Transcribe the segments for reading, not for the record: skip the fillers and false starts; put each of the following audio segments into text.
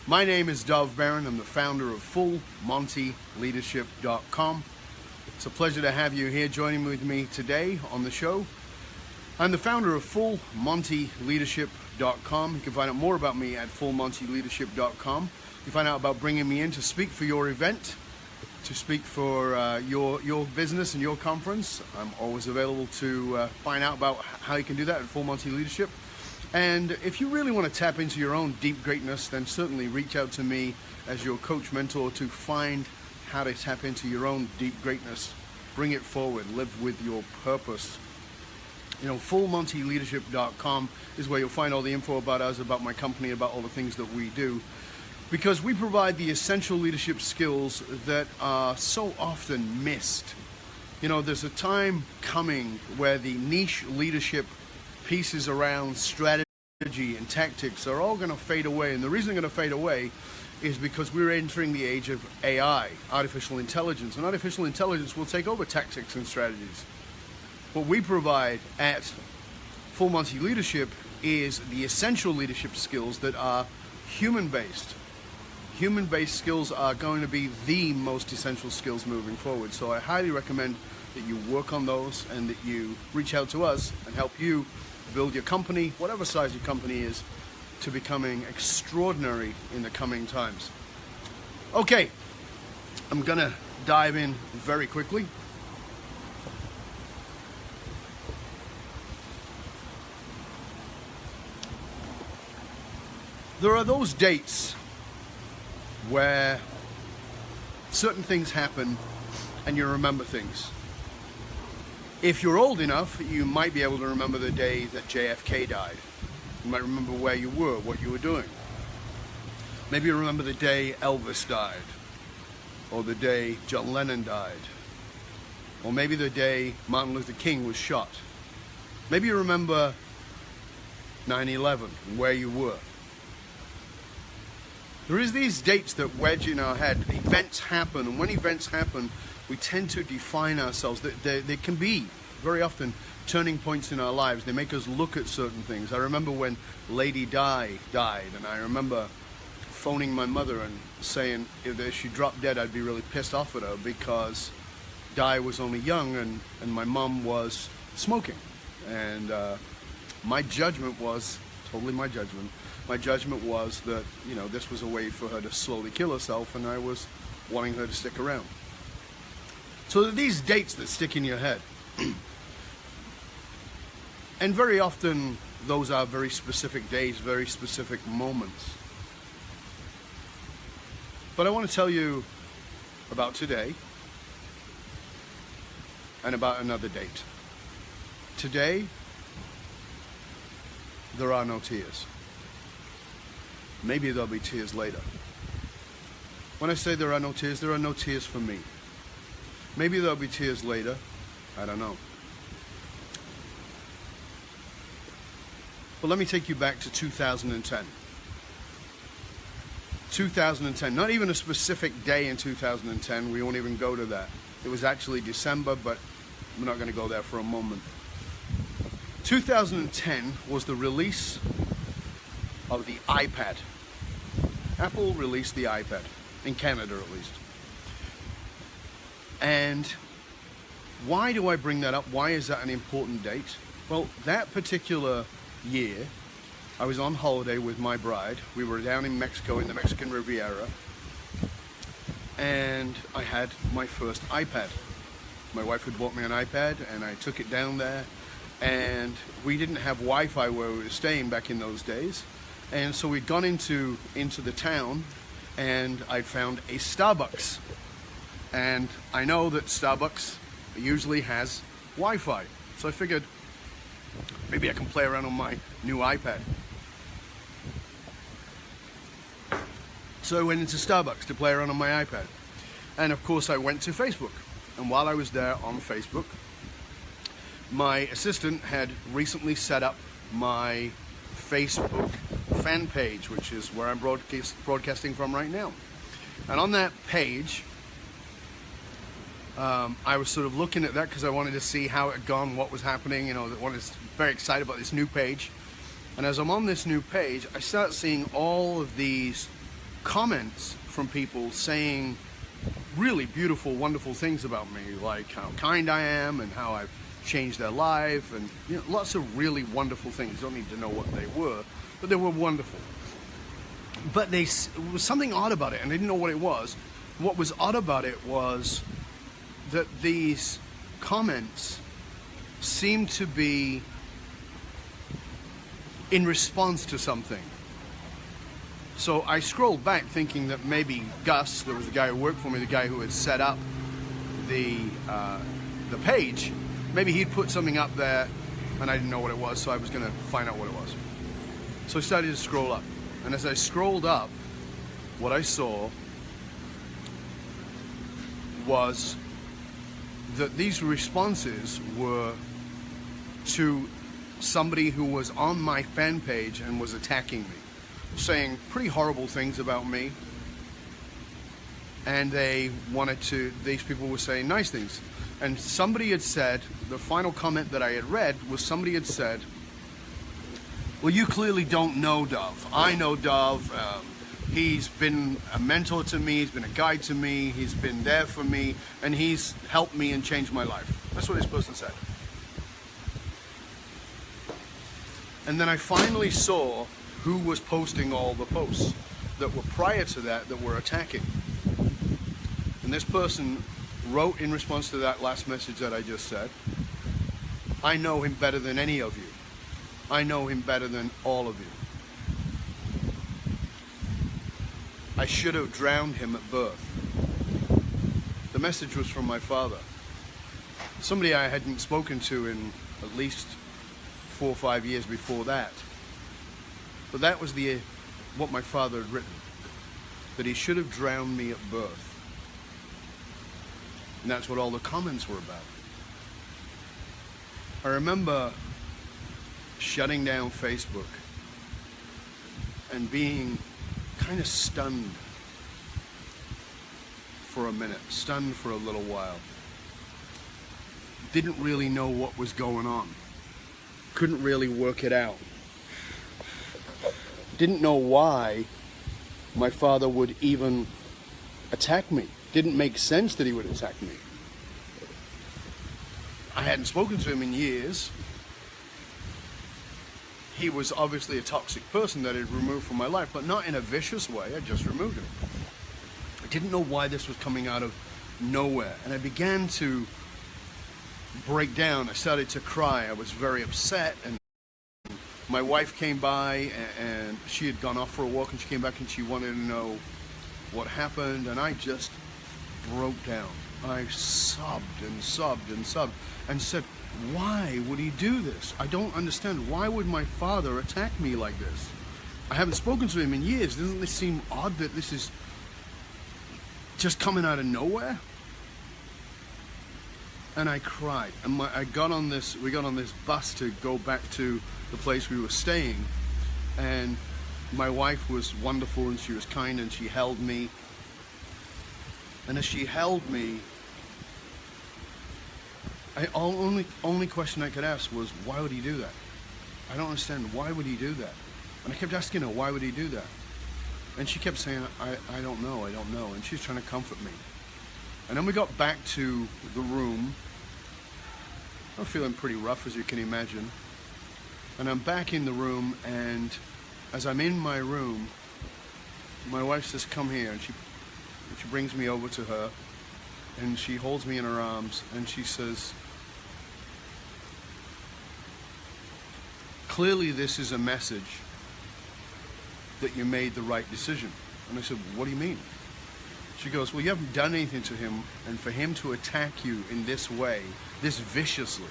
My name is Dov Barron. I'm the founder of FullMontyLeadership.com. It's a pleasure to have you here joining with me today on the show. I'm the founder of FullMontyLeadership.com. You can find out more about me at FullMontyLeadership.com. You can find out about bringing me in to speak for your event, to speak for your business and your conference. I'm always available to find out about how you can do that at Full Monty Leadership. And if you really want to tap into your own deep greatness, then certainly reach out to me as your coach mentor to find how to tap into your own deep greatness, bring it forward, live with your purpose. You know, FullMontyLeadership.com is where you'll find all the info about us, about my company, about all the things that we do. Because we provide the essential leadership skills that are so often missed. You know, there's a time coming where the niche leadership pieces around strategy and tactics are all going to fade away. And the reason they're going to fade away is because we're entering the age of AI, artificial intelligence. And artificial intelligence will take over tactics and strategies. What we provide at Full Monty Leadership is the essential leadership skills that are human-based. Human-based skills are going to be the most essential skills moving forward. So I highly recommend that you work on those and that you reach out to us and help you build your company, whatever size your company is, to becoming extraordinary in the coming times. Okay, I'm gonna dive in very quickly. There are those dates where certain things happen and you remember things. If you're old enough, you might be able to remember the day that JFK died. You might remember where you were, what you were doing. Maybe you remember the day Elvis died, or the day John Lennon died, or maybe the day Martin Luther King was shot. Maybe you remember 9/11 and where you were. There is these dates that wedge in our head. Events happen, and when events happen, we tend to define ourselves. They can be, very often, turning points in our lives. They make us look at certain things. I remember when Lady Di died, and I remember phoning my mother and saying if she dropped dead, I'd be really pissed off at her because Di was only young and my mom was smoking. And my judgment was, totally my judgment, was that, you know, this was a way for her to slowly kill herself, and I was wanting her to stick around. So there are these dates that stick in your head. And very often those are very specific days, very specific moments. But I want to tell you about today and about another date. Today, there are no tears. Maybe there'll be tears later. When I say there are no tears for me. Maybe there'll be tears later. I don't know. But let me take you back to 2010. 2010, not even a specific day in 2010. We won't even go to that. It was actually December, but we're not going to go there for a moment. 2010 was the release of the iPad. Apple released the iPad, in Canada at least. And why do I bring that up? Why is that an important date? Well, that particular year, I was on holiday with my bride. We were down in Mexico, in the Mexican Riviera, and I had my first iPad. My wife had bought me an iPad, and I took it down there, and we didn't have Wi-Fi where we were staying back in those days, and so we'd gone into the town, and I'd found a Starbucks. And I know that Starbucks usually has Wi-Fi. So I figured maybe I can play around on my new iPad. So I went into Starbucks to play around on my iPad. And of course I went to Facebook. And while I was there on Facebook, my assistant had recently set up my Facebook fan page, which is where I'm broadcasting from right now. And on that page, I was sort of looking at that because I wanted to see how it had gone, what was happening. You know, I was very excited about this new page. And as I'm on this new page, I start seeing all of these comments from people saying really beautiful, wonderful things about me, like how kind I am and how I've changed their life, and lots of really wonderful things. You don't need to know what they were, but they were wonderful. But there was something odd about it, and I didn't know what it was. What was odd about it was that these comments seemed to be in response to something. So I scrolled back thinking that maybe Gus, there was the guy who worked for me, the guy who had set up the page, maybe he'd put something up there and I didn't know what it was, so I was going to find out what it was. So I started to scroll up. And as I scrolled up, what I saw was that these responses were to somebody who was on my fan page and was attacking me, saying pretty horrible things about me. And these people were saying nice things. And somebody had said, the final comment that I had read was somebody had said, well, you clearly don't know Dove. I know Dove. He's been a mentor to me. He's been a guide to me. He's been there for me. And he's helped me and changed my life. That's what this person said. And then I finally saw who was posting all the posts that were prior to that were attacking. And this person wrote in response to that last message that I just said, I know him better than any of you. I know him better than all of you. I should have drowned him at birth. The message was from my father. Somebody I hadn't spoken to in at least 4 or 5 years before that. But that was what my father had written. That he should have drowned me at birth. And that's what all the comments were about. I remember shutting down Facebook and being kind of stunned for a minute, stunned for a little while. Didn't really know what was going on. Couldn't really work it out. Didn't know why my father would even attack me. Didn't make sense that he would attack me. I hadn't spoken to him in years. He was obviously a toxic person that I'd removed from my life, but not in a vicious way. I just removed him. I didn't know why this was coming out of nowhere. And I began to break down. I started to cry. I was very upset. And my wife came by, and she had gone off for a walk, and she came back and she wanted to know what happened. And I just broke down. I sobbed and sobbed and sobbed and said, why would he do this? I don't understand. Why would my father attack me like this? I haven't spoken to him in years. Doesn't this seem odd that this is just coming out of nowhere? And I cried. And we got on this bus to go back to the place we were staying. And my wife was wonderful and she was kind and she held me. And as she held me, only question I could ask was, why would he do that? I don't understand. Why would he do that? And I kept asking her, why would he do that? And she kept saying, I don't know. And she was trying to comfort me. And then we got back to the room. I'm feeling pretty rough, as you can imagine. And I'm back in the room, and as I'm in my room, my wife says, come here. And she brings me over to her, and she holds me in her arms, and she says, clearly this is a message that you made the right decision. And I said, what do you mean? She goes, well, you haven't done anything to him, and for him to attack you in this way, this viciously,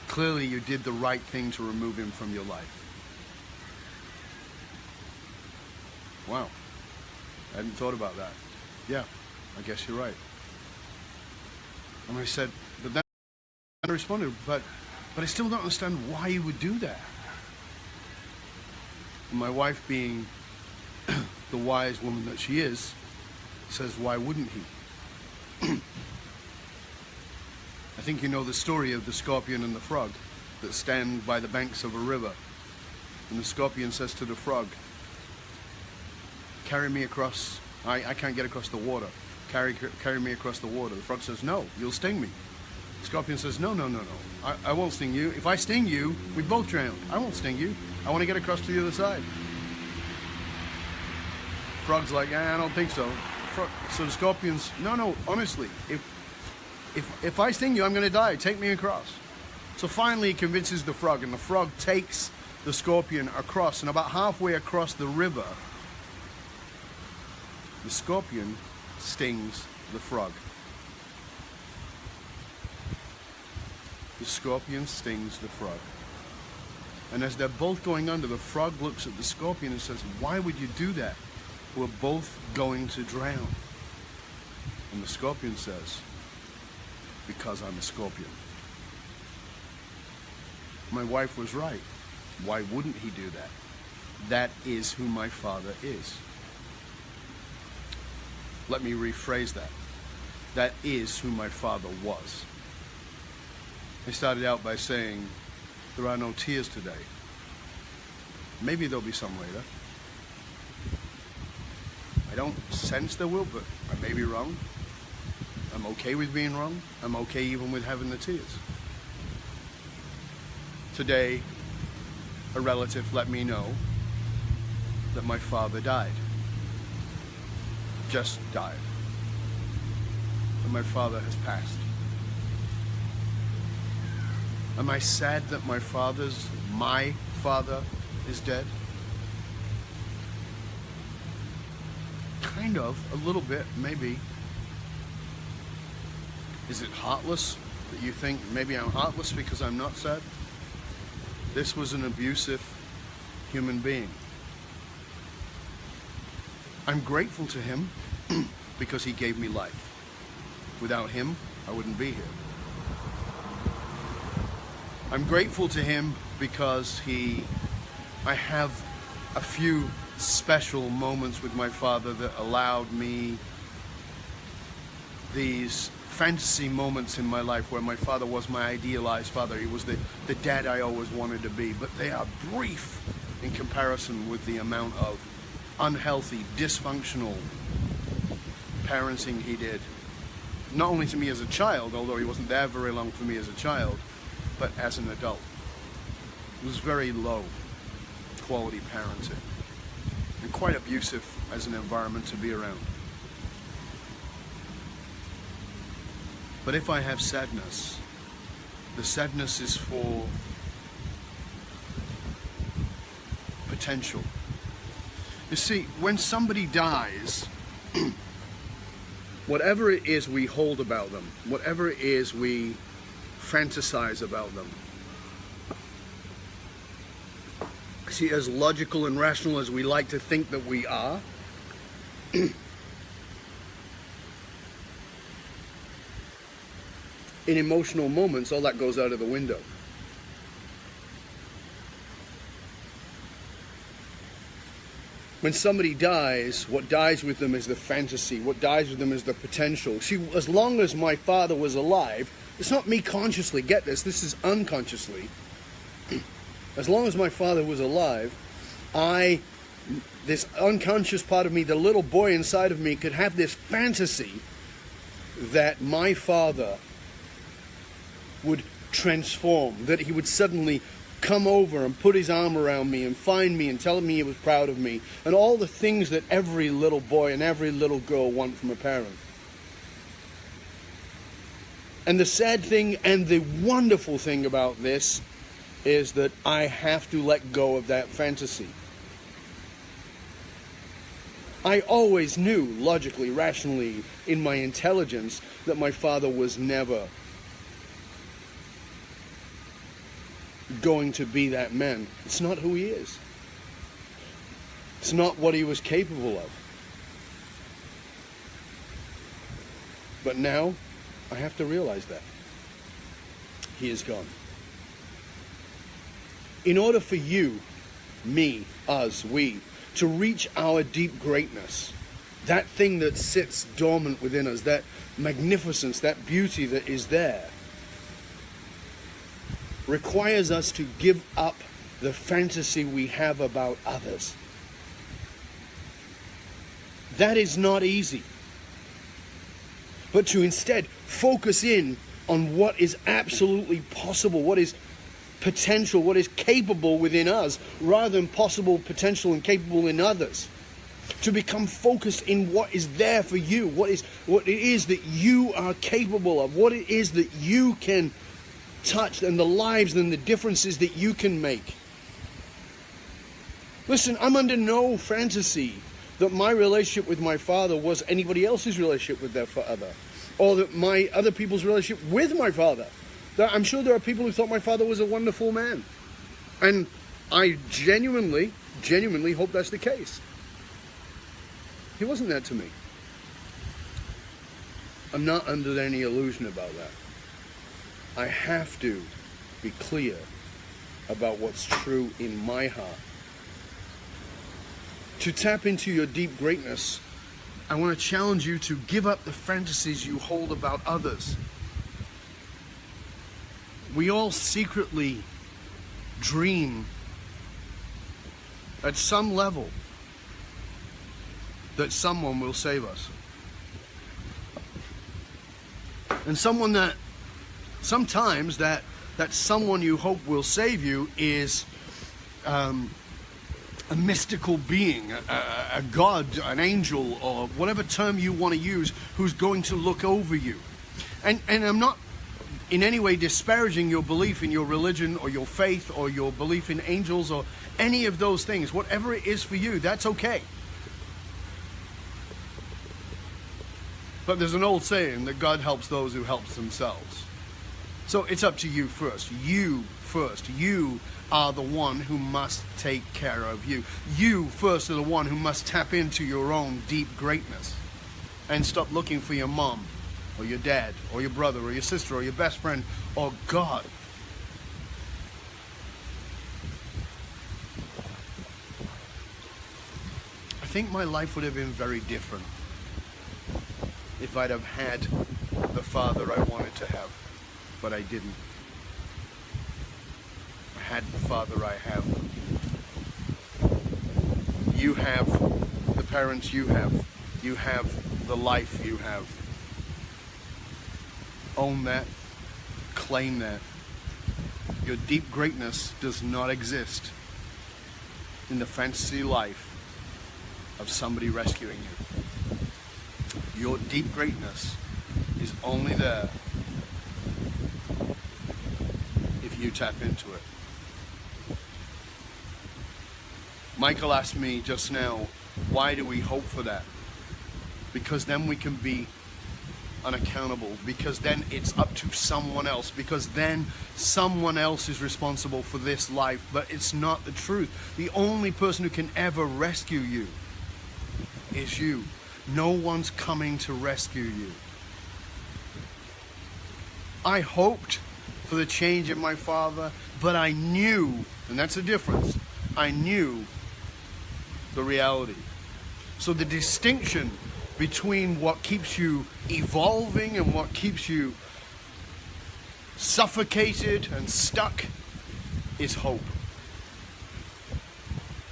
clearly you did the right thing to remove him from your life. Wow. I hadn't thought about that. Yeah, I guess you're right. And I said, but then I responded, but I still don't understand why you would do that. And my wife, being the wise woman that she is, says, why wouldn't he? I think you know the story of the scorpion and the frog that stand by the banks of a river. And the scorpion says to the frog, carry me across. I can't get across the water. Carry me across the water. The frog says, no, you'll sting me. The scorpion says, no. I won't sting you. If I sting you, we both drown. I won't sting you. I want to get across to the other side. Frog's like, I don't think so. So the scorpion's, no, honestly, if I sting you, I'm going to die. Take me across. So finally he convinces the frog, and the frog takes the scorpion across, and about halfway across the river, the scorpion stings the frog. The scorpion stings the frog. And as they're both going under, the frog looks at the scorpion and says, why would you do that? We're both going to drown. And the scorpion says, because I'm a scorpion. My wife was right. Why wouldn't he do that? That is who my father is. Let me rephrase that. That is who my father was. I started out by saying, there are no tears today. Maybe there'll be some later. I don't sense there will, but I may be wrong. I'm okay with being wrong. I'm okay even with having the tears. Today, a relative let me know that my father died. Just died. And my father has passed. Am I sad that my father is dead? Kind of, a little bit, maybe. Is it heartless that you think maybe I'm heartless because I'm not sad? This was an abusive human being. I'm grateful to him because he gave me life. Without him, I wouldn't be here. I'm grateful to him because I have a few special moments with my father that allowed me these fantasy moments in my life where my father was my idealized father. He was the dad I always wanted to be, but they are brief in comparison with the amount of unhealthy, dysfunctional parenting he did. Not only to me as a child, although he wasn't there very long for me as a child, but as an adult. It was very low quality parenting and quite abusive as an environment to be around. But if I have sadness, the sadness is for potential. You see, when somebody dies, whatever it is we hold about them, whatever it is we fantasize about them, see, as logical and rational as we like to think that we are, in emotional moments, all that goes out of the window. When somebody dies, what dies with them is the fantasy. What dies with them is the potential. See, as long as my father was alive, it's not me consciously, get this is unconsciously. As long as my father was alive, this unconscious part of me, the little boy inside of me, could have this fantasy that my father would transform, that he would suddenly come over and put his arm around me and find me and tell me he was proud of me, and all the things that every little boy and every little girl want from a parent. And the sad thing and the wonderful thing about this is that I have to let go of that fantasy. I always knew, logically, rationally, in my intelligence, that my father was never going to be that man. It's not who he is. It's not what he was capable of. But now, I have to realize that. He is gone. In order for you, me, us, we, to reach our deep greatness, that thing that sits dormant within us, that magnificence, that beauty that is there, requires us to give up the fantasy we have about others. That is not easy. But to instead focus in on what is absolutely possible, what is potential, what is capable within us, rather than possible, potential, and capable in others. To become focused in what is there for you, what it is that you are capable of, what it is that you can touch, and the lives and the differences that you can make. Listen, I'm under no fantasy that my relationship with my father was anybody else's relationship with their father, or that my other people's relationship with my father. I'm sure there are people who thought my father was a wonderful man. And I genuinely hope that's the case. He wasn't that to me. I'm not under any illusion about that. I have to be clear about what's true in my heart. To tap into your deep greatness, I want to challenge you to give up the fantasies you hold about others. We all secretly dream at some level that someone will save us. And someone that sometimes that someone you hope will save you is a mystical being, a god, an angel, or whatever term you want to use, who's going to look over you. And I'm not in any way disparaging your belief in your religion or your faith or your belief in angels or any of those things. Whatever it is for you, that's okay. But there's an old saying that God helps those who help themselves. So it's up to you first. You first. You are the one who must take care of you. You first are the one who must tap into your own deep greatness and stop looking for your mom or your dad or your brother or your sister or your best friend or God. I think my life would have been very different if I'd have had the father I wanted to have, but I didn't. I had the father I have. You have the parents you have. You have the life you have. Own that. Claim that. Your deep greatness does not exist in the fantasy life of somebody rescuing you. Your deep greatness is only there if you tap into it. Michael asked me just now, why do we hope for that? Because then we can be unaccountable, because then it's up to someone else, because then someone else is responsible for this life. But it's not the truth. The only person who can ever rescue you is you. No one's coming to rescue you. I hoped for the change in my father, but I knew, and that's the difference, I knew the reality. So the distinction between what keeps you evolving and what keeps you suffocated and stuck is hope.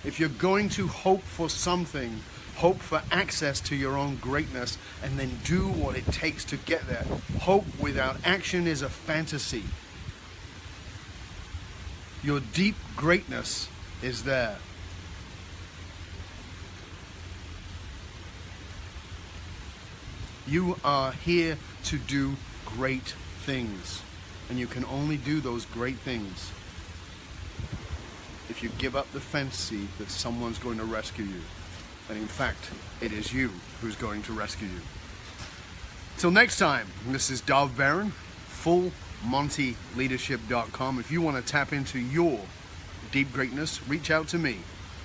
If you're going to hope for something, hope for access to your own greatness, and then do what it takes to get there. Hope without action is a fantasy. Your deep greatness is there. You are here to do great things, and you can only do those great things if you give up the fantasy that someone's going to rescue you. And in fact, it is you who's going to rescue you. Till next time, this is Dov Baron, FullMontyLeadership.com. If you want to tap into your deep greatness, reach out to me.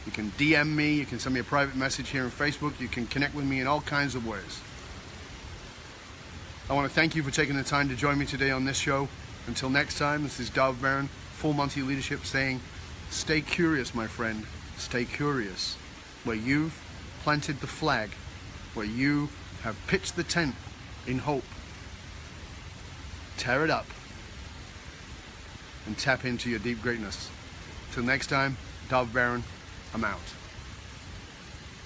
You can DM me, you can send me a private message here on Facebook, you can connect with me in all kinds of ways. I want to thank you for taking the time to join me today on this show. Until next time, this is Dov Baron, Full Monty Leadership, saying, stay curious, my friend, stay curious. Where you've planted the flag, where you have pitched the tent in hope, tear it up and tap into your deep greatness. Till next time, Dov Baron, I'm out.